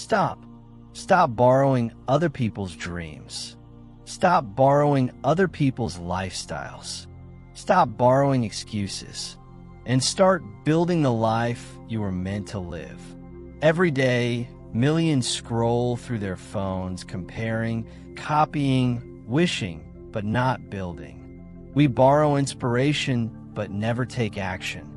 Stop. Stop borrowing other people's dreams. Stop borrowing other people's lifestyles. Stop borrowing excuses. And start building the life you were meant to live. Every day, millions scroll through their phones, comparing, copying, wishing, but not building. We borrow inspiration, but never take action.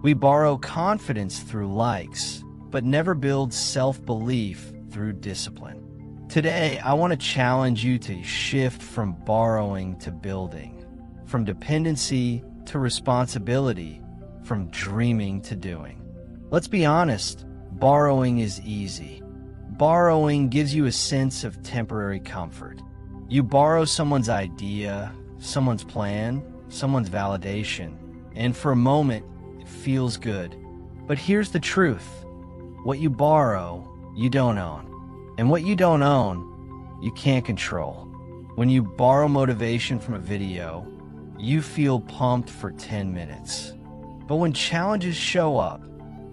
We borrow confidence through likes, but never build self-belief through discipline. Today, I want to challenge you to shift from borrowing to building, from dependency to responsibility, from dreaming to doing. Let's be honest, borrowing is easy. Borrowing gives you a sense of temporary comfort. You borrow someone's idea, someone's plan, someone's validation, and for a moment, it feels good. But here's the truth. What you borrow, you don't own. And what you don't own, you can't control. When you borrow motivation from a video, you feel pumped for 10 minutes. But when challenges show up,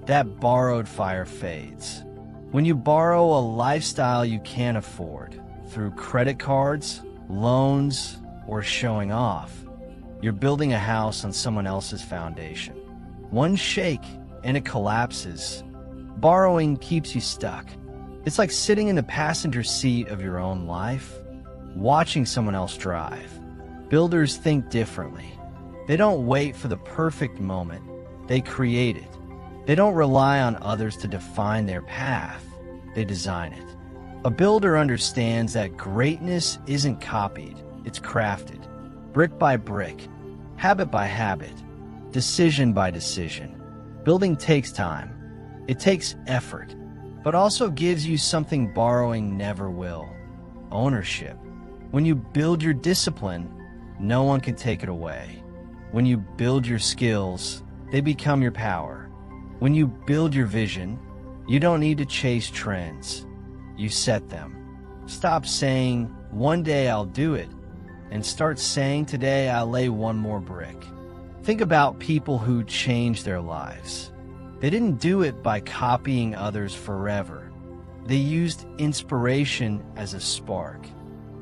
that borrowed fire fades. When you borrow a lifestyle you can't afford, through credit cards, loans, or showing off, you're building a house on someone else's foundation. One shake and it collapses. Borrowing keeps you stuck. It's like sitting in the passenger seat of your own life, watching someone else drive. Builders think differently. They don't wait for the perfect moment. They create it. They don't rely on others to define their path. They design it. A builder understands that greatness isn't copied, it's crafted. Brick by brick, habit by habit, decision by decision. Building takes time. It takes effort, but also gives you something borrowing never will: ownership. When you build your discipline, no one can take it away. When you build your skills, they become your power. When you build your vision, you don't need to chase trends. You set them. Stop saying, "One day I'll do it," and start saying, "Today I'll lay one more brick." Think about people who changed their lives. They didn't do it by copying others forever. They used inspiration as a spark,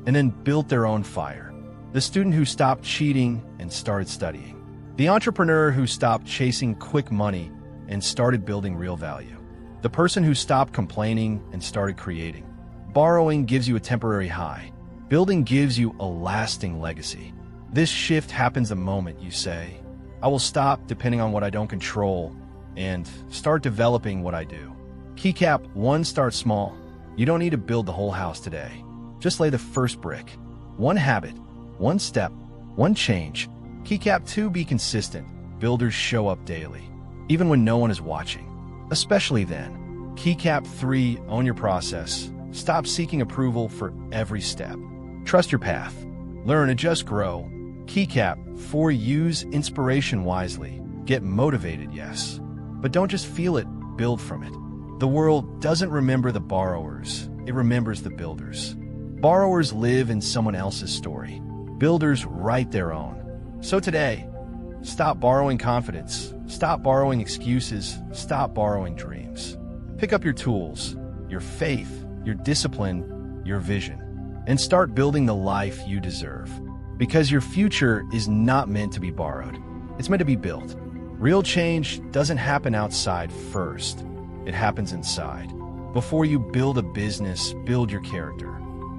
and then built their own fire. The student who stopped cheating and started studying. The entrepreneur who stopped chasing quick money and started building real value. The person who stopped complaining and started creating. Borrowing gives you a temporary high. Building gives you a lasting legacy. This shift happens the moment you say, "I will stop depending on what I don't control and start developing what I do." Keycap 1: start small. You don't need to build the whole house today. Just lay the first brick. One habit, one step, one change. Keycap 2: be consistent. Builders show up daily, even when no one is watching, especially then. Keycap 3: own your process. Stop seeking approval for every step. Trust your path. Learn, adjust, grow. Keycap 4: use inspiration wisely. Get motivated, yes, but don't just feel it, build from it. The world doesn't remember the borrowers, it remembers the builders. Borrowers live in someone else's story. Builders write their own. So today, stop borrowing confidence, stop borrowing excuses, stop borrowing dreams. Pick up your tools, your faith, your discipline, your vision, and start building the life you deserve. Because your future is not meant to be borrowed. It's meant to be built. Real change doesn't happen outside first. It happens inside. Before you build a business, build your character.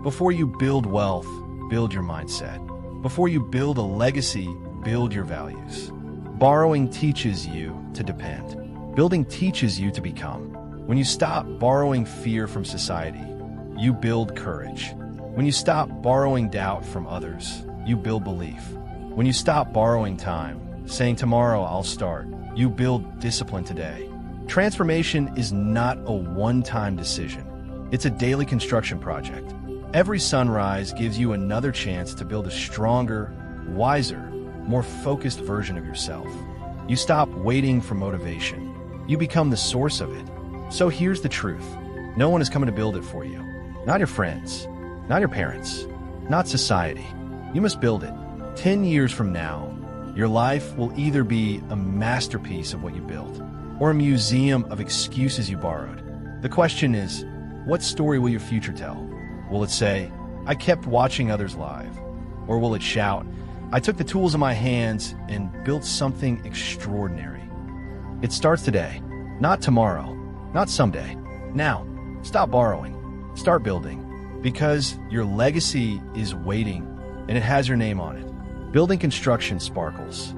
Before you build wealth, build your mindset. Before you build a legacy, build your values. Borrowing teaches you to depend. Building teaches you to become. When you stop borrowing fear from society, you build courage. When you stop borrowing doubt from others, you build belief. When you stop borrowing time, saying tomorrow I'll start, you build discipline today. Transformation is not a one-time decision. It's a daily construction project. Every sunrise gives you another chance to build a stronger, wiser, more focused version of yourself. You stop waiting for motivation. You become the source of it. So here's the truth. No one is coming to build it for you. Not your friends, not your parents, not society. You must build it. 10 years from now, your life will either be a masterpiece of what you built or a museum of excuses you borrowed. The question is, What story will your future tell? Will it say, "I kept watching others live"? Or will it shout, "I took the tools in my hands and built something extraordinary"? It starts today, not tomorrow, not someday. Now, stop borrowing, start building, because your legacy is waiting and it has your name on it. Building construction sparkles.